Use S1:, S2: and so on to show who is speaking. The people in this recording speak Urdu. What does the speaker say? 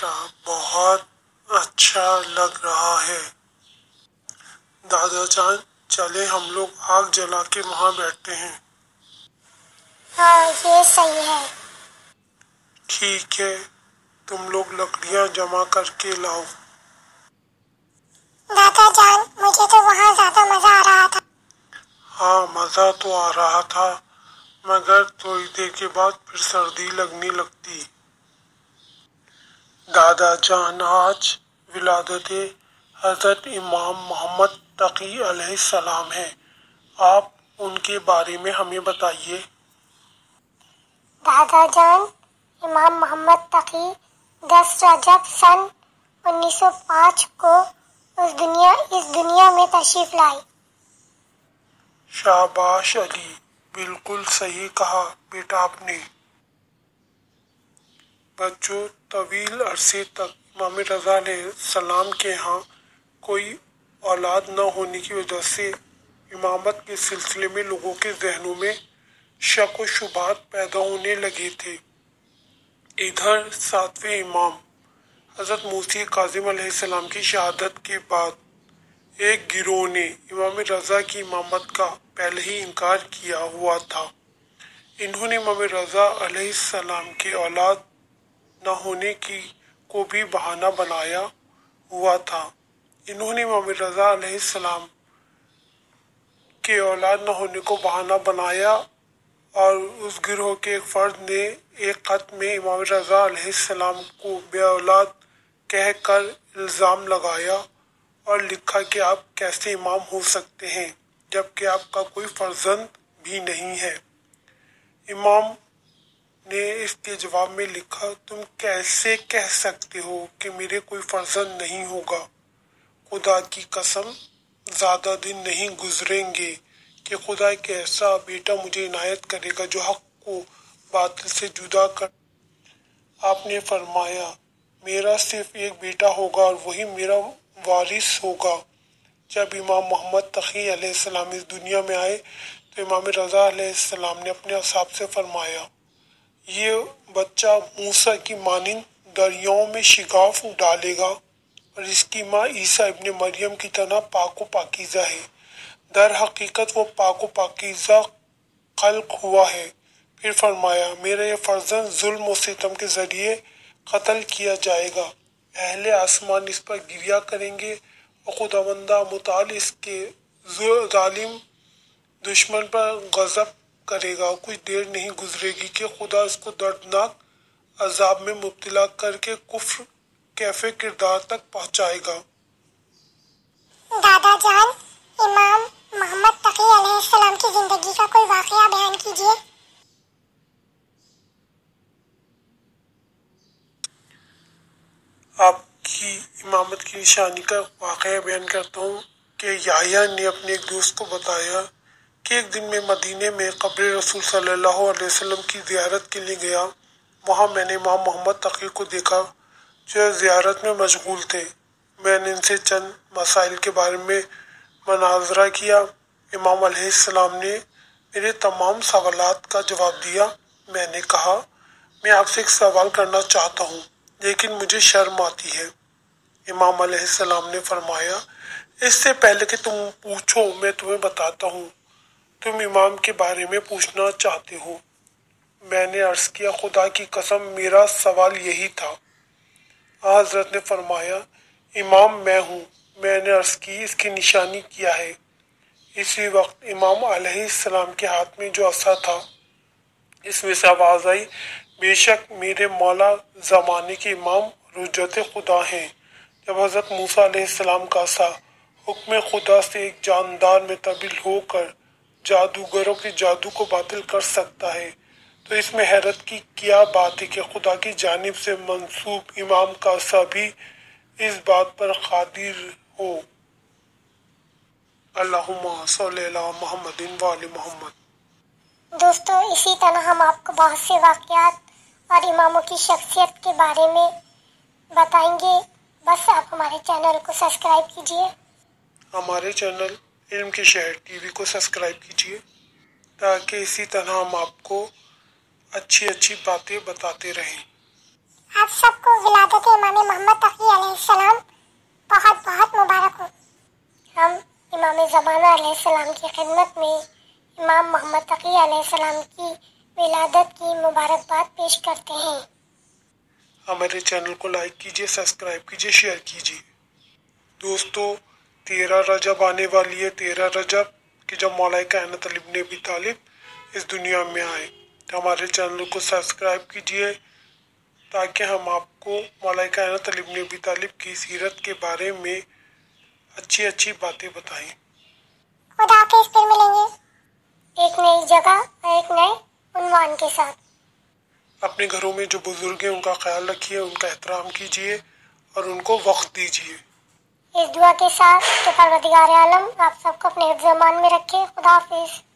S1: بیٹا بہت اچھا لگ رہا ہے۔ دادا جان چلے ہم لوگ آگ جلا کے وہاں بیٹھتے ہیں۔
S2: ہاں یہ صحیح ہے۔
S1: ٹھیک ہے تم لوگ لکڑیاں جمع کر کے لاؤ۔
S2: دادا جان مجھے تو وہاں زیادہ مزہ آ رہا تھا۔
S1: ہاں مزہ تو آ رہا تھا مگر تھوڑی دیر کے بعد پھر سردی لگنے لگتی۔ دادا جان آج ولادت حضرت امام محمد تقی علیہ السلام ہے، آپ ان کے بارے میں ہمیں بتائیے۔
S2: دادا جان امام محمد تقی 10 رجب سن 1905 کو اس دنیا میں تشریف لائے۔
S1: شاباش علی، بالکل صحیح کہا بیٹا آپ نے۔ بچوں طویل عرصے تک امام رضا علیہ السلام کے ہاں کوئی اولاد نہ ہونے کی وجہ سے امامت کے سلسلے میں لوگوں کے ذہنوں میں شک و شبہات پیدا ہونے لگے تھے۔ ادھر ساتویں امام حضرت موسی کاظم علیہ السلام کی شہادت کے بعد ایک گروہ نے امام رضا کی امامت کا پہلے ہی انکار کیا ہوا تھا۔ انہوں نے امام رضا علیہ السلام کے اولاد نہ ہونے کو بھی بہانہ بنایا ہوا تھا۔ انہوں نے امام رضا علیہ السلام کے اولاد نہ ہونے کو بہانہ بنایا اور اس گروہ کے ایک فرد نے ایک خط میں امام رضا علیہ السلام کو بے اولاد کہہ کر الزام لگایا اور لکھا کہ آپ کیسے امام ہو سکتے ہیں جبکہ آپ کا کوئی فرزند بھی نہیں ہے۔ امام نے اس کے جواب میں لکھا، تم کیسے کہہ سکتے ہو کہ میرے کوئی فرزند نہیں ہوگا؟ خدا کی قسم زیادہ دن نہیں گزریں گے کہ خدا ایک ایسا بیٹا مجھے عنایت کرے گا جو حق کو باطل سے جدا کر۔ آپ نے فرمایا میرا صرف ایک بیٹا ہوگا اور وہی میرا وارث ہوگا۔ جب امام محمد تقی علیہ السلام اس دنیا میں آئے تو امام رضا علیہ السلام نے اپنے اصحاب سے فرمایا، یہ بچہ موسیٰ کی مانند دریاؤں میں شگاف ڈالے گا اور اس کی ماں عیسیٰ ابن مریم کی طرح پاک و پاکیزہ ہے۔ در حقیقت وہ پاک و پاکیزہ خلق ہوا ہے۔ پھر فرمایا میرا یہ فرزند ظلم و ستم کے ذریعے قتل کیا جائے گا، اہل آسمان اس پر گریہ کریں گے اور خداوند متعال اس کے ظالم دشمن پر غضب کرے گا۔ کچھ دیر نہیں گزرے گی کہ خدا اس کو دردناک عذاب میں مبتلا کر کے کفر کیف کردار تک پہنچائے گا۔
S2: دادا جان امام محمد تقی علیہ السلام کی زندگی کا کوئی واقعہ بیان کیجیے۔
S1: آپ کی امامت کی نشانی کا واقعہ بیان کرتا ہوں کہ یحییٰ نے اپنے ایک دوست کو بتایا کہ ایک دن میں مدینے میں قبر رسول صلی اللہ علیہ وسلم کی زیارت کے لیے گیا۔ وہاں میں نے امام محمد تقی کو دیکھا جو زیارت میں مشغول تھے۔ میں نے ان سے چند مسائل کے بارے میں مناظرہ کیا۔ امام علیہ السلام نے میرے تمام سوالات کا جواب دیا۔ میں نے کہا میں آپ سے ایک سوال کرنا چاہتا ہوں لیکن مجھے شرم آتی ہے۔ امام علیہ السلام نے فرمایا اس سے پہلے کہ تم پوچھو میں تمہیں بتاتا ہوں، تم امام کے بارے میں پوچھنا چاہتے ہو۔ میں نے عرض کیا خدا کی قسم میرا سوال یہی تھا۔ حضرت نے فرمایا امام میں ہوں۔ میں نے عرض کی اس کی نشانی کیا ہے؟ اسی وقت امام علیہ السلام کے ہاتھ میں جو عصا تھا اس میں سے آواز آئی، بے شک میرے مولا زمانے کے امام حجت خدا ہیں۔ جب حضرت موسیٰ علیہ السلام کا عصا حکم خدا سے ایک جاندار میں تبدیل ہو کر جادوگروں کے جادو کو باطل کر سکتا ہے تو اس میں حیرت کی کیا بات ہے کہ خدا کی جانب سے منسوب امام کا عصا بھی اس بات پر قادر ہو۔ اللہم صلی علی محمد وآل محمد۔
S2: دوستو اسی طرح ہم آپ کو بہت سے واقعات اور اماموں کی شخصیت کے بارے میں بتائیں گے، بس آپ ہمارے چینل کو سبسکرائب کیجیے۔
S1: ہمارے چینل علم کے شہر ٹی وی کو سبسکرائب کیجیے تاکہ اسی طرح ہم آپ کو اچھی اچھی باتیں بتاتے رہیں۔
S2: آپ سب کو ولادت امام محمد تقی علیہ السلام بہت بہت مبارک ہو۔ ہم امام زمانہ علیہ السلام کی خدمت میں امام محمد تقی علیہ السلام کی ولادت کی مبارکباد پیش کرتے ہیں۔
S1: ہمارے چینل کو لائک کیجیے، سبسکرائب کیجیے، شیئر کیجیے۔ دوستو 13 رجب آنے والی ہے، 13 رجب کہ جب مولا کائنات علی بن ابی طالب اس دنیا میں آئے۔ تو ہمارے چینل کو سبسکرائب کیجیے تاکہ ہم آپ کو مولا کائنات علی بن ابی طالب کی سیرت کے بارے میں اچھی اچھی باتیں بتائیں۔
S2: خدا حافظ، پھر ملیں گے ایک نئی جگہ اور ایک نئے عنوان کے ساتھ۔
S1: اپنے گھروں میں جو بزرگ ہیں ان کا خیال رکھیے، ان کا احترام کیجیے اور ان کو وقت دیجیے۔
S2: اس دعا کے ساتھ کہ پروردگار عالم آپ سب کو اپنے حفظ و امان میں رکھے۔ خدا حافظ۔